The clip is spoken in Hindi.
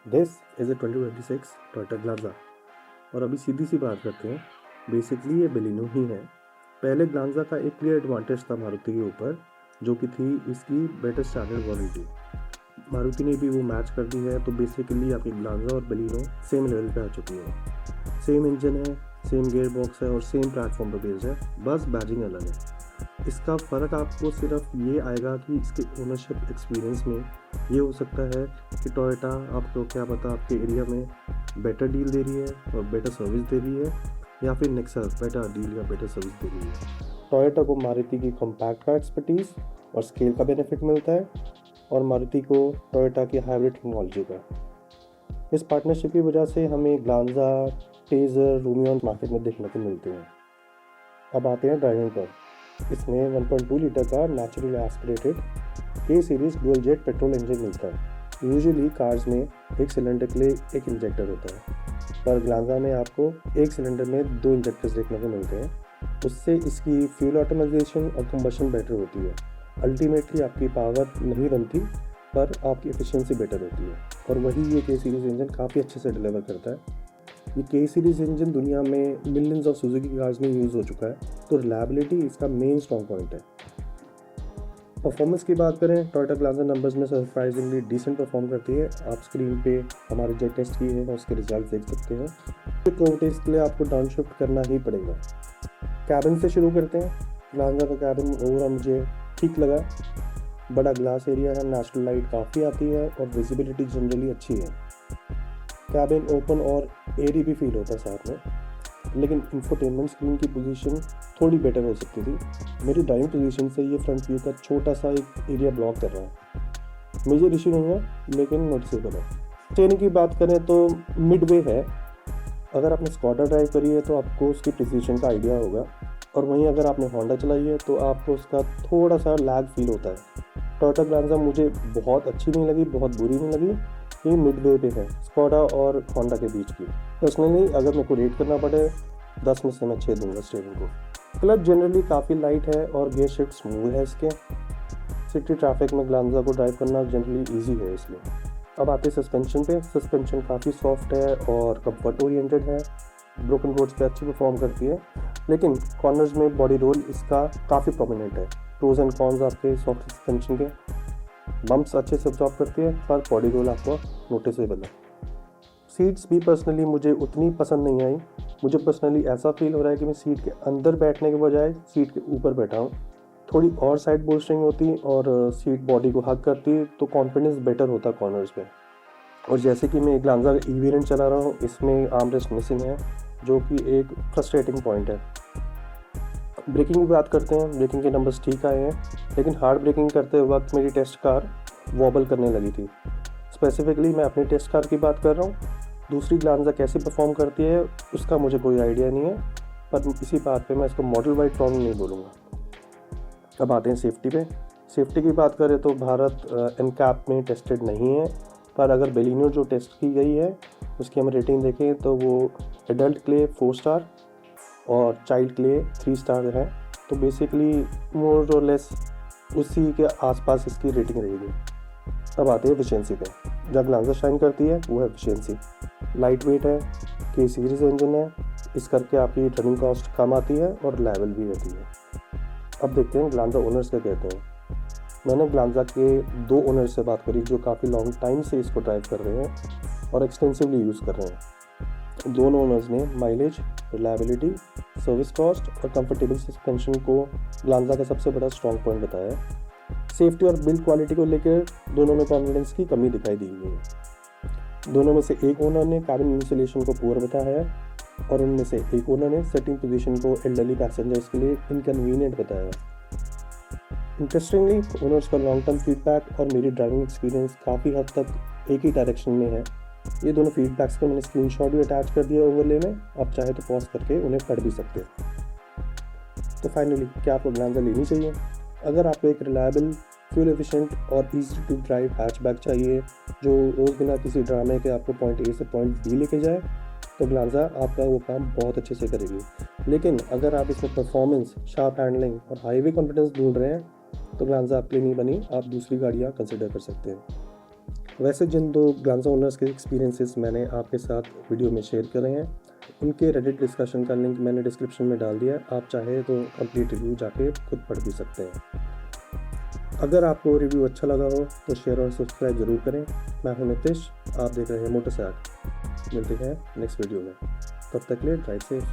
This is a 2026 Toyota Glanza. और अभी सीधी सी बात करते हैं। बेसिकली ये बेलिनो ही है। पहले ग्लांजा का एक क्लियर एडवांटेज था मारुति के ऊपर, जो कि थी इसकी बेटर स्टैंडर्ड वारंटी। मारुति ने भी वो मैच कर दी है, तो बेसिकली आपकी ग्लांजा और बेलिनो सेम लेवल पे आ चुकी है। सेम इंजन है, सेम गियर बॉक्स है और सेम प्लेटफॉर्म पे बेस्ड है, बस बैजिंग अलग है। इसका फ़र्क आपको सिर्फ ये आएगा कि इसके ओनरशिप एक्सपीरियंस में ये हो सकता है कि टोयोटा आपको क्या पता आपके एरिया में बेटर डील दे रही है और बेटर सर्विस दे रही है, या फिर नेक्सा बेटर डील या बेटर सर्विस दे रही है। टोयोटा को मारुति की कॉम्पैक्ट कार एक्सपर्टीज़ और स्केल का बेनिफिट मिलता है, और मारुति को टोयोटा की हाइब्रिड टेक्नोलॉजी का। इस पार्टनरशिप की वजह से हमें ग्लांजा, टेजर, रूमियन मार्केट में देखने को मिलते हैं। अब आते हैं ड्राइविंग पर। इसमें 1.2 लीटर का नेचुरल एस्पिरेटेड के series dual jet petrol engine मिलता है। यूजुअली कार्स में एक सिलेंडर के लिए एक इंजेक्टर होता है, पर ग्लांजा में आपको एक सिलेंडर में 2 इंजेक्टर्स देखने को मिलते हैं। उससे इसकी फ्यूल ऑटोमाइजेशन और कंबशन बेटर होती है। अल्टीमेटली आपकी पावर नहीं बनती, पर आपकी एफिशिएंसी बेटर होती है, और वही ये के सीरीज इंजन काफ़ी अच्छे से डिलीवर करता है। ये के सीरीज इंजन दुनिया में मिलियंस ऑफ सुजुकी कार्स में यूज़ हो चुका है, तो रिलायबिलिटी इसका मेन स्ट्रॉन्ग पॉइंट है। परफॉर्मेंस की बात करें, टोयोटा ग्लांजा नंबर्स में सरप्राइजिंगली डिसेंट परफॉर्म करती है। आप स्क्रीन पे हमारे जो टेस्ट किए हैं उसके रिजल्ट देख सकते हैं। तो टेस्ट के लिए आपको डाउन शिफ्ट करना ही पड़ेगा। कैबिन से शुरू करते हैं। ग्लांजा का कैबिन ओवरऑल मुझे ठीक लगा। बड़ा ग्लास एरिया है, नेचुरल लाइट काफ़ी आती है और विजिबिलिटी जनरली अच्छी है। कैबिन ओपन और एयरी भी फील होता है साथ में, लेकिन इंफोटेनमेंट स्क्रीन की पोजीशन थोड़ी बेटर हो सकती थी। मेरी ड्राइविंग पोजीशन से ये फ्रंट व्यू का छोटा सा एक एरिया ब्लॉक कर रहा है। मेजर इशू नहीं है, लेकिन नोटिसेबल है। स्टीयरिंग की बात करें तो मिडवे है। अगर आपने स्कॉडा ड्राइव करी है तो आपको उसकी प्रिसीजन का आइडिया होगा, और वहीं अगर आपने होंडा चलाई है तो आपको उसका थोड़ा सा लैग फील होता है। टोयोटा ग्लांजा मुझे बहुत अच्छी नहीं लगी, बहुत बुरी नहीं लगी। ये मिडवे पे है स्कॉडा और होंडा के बीच की। पर्सनली अगर मेरे को रेट करना पड़े 10 में से मैं 6 दूंगा स्टीयरिंग को। क्लच जनरली काफ़ी लाइट है और गियर शिफ्ट स्मूथ है इसके। सिटी ट्रैफिक में ग्लांजा को ड्राइव करना जनरली ईजी है इसलिए। अब आते सस्पेंशन पे। सस्पेंशन काफ़ी सॉफ्ट है और कंफर्ट ओरिएंटेड है। ब्रोकन रोड्स पे अच्छी परफॉर्म करती है, लेकिन कॉर्नर्स में बॉडी रोल इसका काफ़ी प्रोमिनेंट है। प्रोज एंड कॉन्स आपके सॉफ्ट सस्पेंशन के। बम्प्स अच्छे से अब्जॉर्ब करती है, पर बॉडी रोल आपको नोटिसेबल है। सीट्स भी पर्सनली मुझे उतनी पसंद नहीं आई। मुझे पर्सनली ऐसा फील हो रहा है कि मैं सीट के अंदर बैठने के बजाय सीट के ऊपर बैठा हूँ। थोड़ी और साइड बोल्स्टरिंग होती और सीट बॉडी को हग करती तो कॉन्फिडेंस बेटर होता कॉर्नर्स पे। और जैसे कि मैं ग्लांजा का ई वेरिएंट चला रहा हूँ, इसमें आर्मरेस्ट मिसिंग है, जो कि एक फ्रस्ट्रेटिंग पॉइंट है। ब्रेकिंग की बात करते हैं। ब्रेकिंग के नंबर्स ठीक आए हैं, लेकिन हार्ड ब्रेकिंग करते वक्त मेरी टेस्ट कार वॉबल करने लगी थी। स्पेसिफिकली मैं अपनी टेस्ट कार की बात कर रहा हूँ। दूसरी ग्लांजा कैसे परफॉर्म करती है उसका मुझे कोई आइडिया नहीं है, पर इसी बात पे मैं इसको मॉडल वाइड प्रॉब्लम नहीं बोलूँगा। अब आते हैं सेफ्टी पे। सेफ्टी की बात करें तो भारत एनकैप में टेस्टेड नहीं है, पर अगर बेलिनो जो टेस्ट की गई है उसकी हम रेटिंग देखें तो वो एडल्ट के लिए 4 स्टार और चाइल्ड के लिए 3 स्टार है। तो बेसिकली मोर और लेस उसी के आसपास इसकी रेटिंग रहेगी। अब आते हैं एफिशिएंसी पे। जब ग्लांजा शाइन करती है वो है एफिशिएंसी। लाइट वेट है, के सीरीज इंजन है, इस करके आपकी रनिंग कॉस्ट कम आती है और रिलायबल भी रहती है। अब देखते हैं ग्लांजा ओनर्स क्या कहते हैं। मैंने ग्लांजा के 2 ओनर्स से बात करी जो काफ़ी लॉन्ग टाइम से इसको ड्राइव कर रहे हैं और एक्सटेंसिवली यूज़ कर रहे हैं। दोनों ओनर्स ने माइलेज, रिलायबिलिटी, सर्विस कॉस्ट और कंफर्टेबल सस्पेंशन को ग्लांजा का सबसे बड़ा स्ट्रॉन्ग पॉइंट बताया है। सेफ्टी और बिल्ड क्वालिटी को लेकर दोनों में कॉन्फिडेंस की कमी दिखाई दी गई है। दोनों में से एक ओनर ने कैबिन इंसुलेशन को पुअर बताया है, और उनमें से एक ओनर ने सेटिंग पोजीशन को एल्डरली पैसेंजर्स के लिए इनकन्वीनियंट बताया है। इंटरेस्टिंगली ओनर्स का लॉन्ग टर्म फीडबैक और मेरी ड्राइविंग एक्सपीरियंस काफ़ी हद तक एक ही डायरेक्शन में है। ये दोनों फीडबैक्स के मैंने स्क्रीनशॉट भी अटैच कर दिया ओवरले में, आप चाहे तो पॉज करके उन्हें पढ़ भी सकते हैं। तो फाइनली क्या आपको ग्लांजा लेनी चाहिए? अगर आपको एक रिलायबल, फ्यूल एफिशिएंट और इजी टू ड्राइव हैचबैक चाहिए जो रोज़ बिना किसी ड्रामे के आपको पॉइंट ए से पॉइंट बी लेके जाए, तो ग्लांजा आपका वो काम बहुत अच्छे से करेगी। लेकिन अगर आप इसमें परफॉर्मेंस, शार्प हैंडलिंग और हाईवे कॉन्फिडेंस ढूंढ रहे हैं, तो ग्लांजा आपके लिए नहीं बनी। आप दूसरी गाड़ियाँ कंसिडर कर सकते हैं। वैसे जिन दो ग्लांजा ओनर्स के एक्सपीरियंसेस मैंने आपके साथ वीडियो में शेयर करे हैं, उनके रेडिट डिस्कशन का लिंक मैंने डिस्क्रिप्शन में डाल दिया है। आप चाहे तो कंप्लीट रिव्यू जाके खुद पढ़ भी सकते हैं। अगर आपको रिव्यू अच्छा लगा हो तो शेयर और सब्सक्राइब ज़रूर करें। मैं हूं नितिश, आप देख रहे हैं मोटर से आगे। मिलते हैं नेक्स्ट वीडियो में, तब तक के लिए ड्राइव सेफ।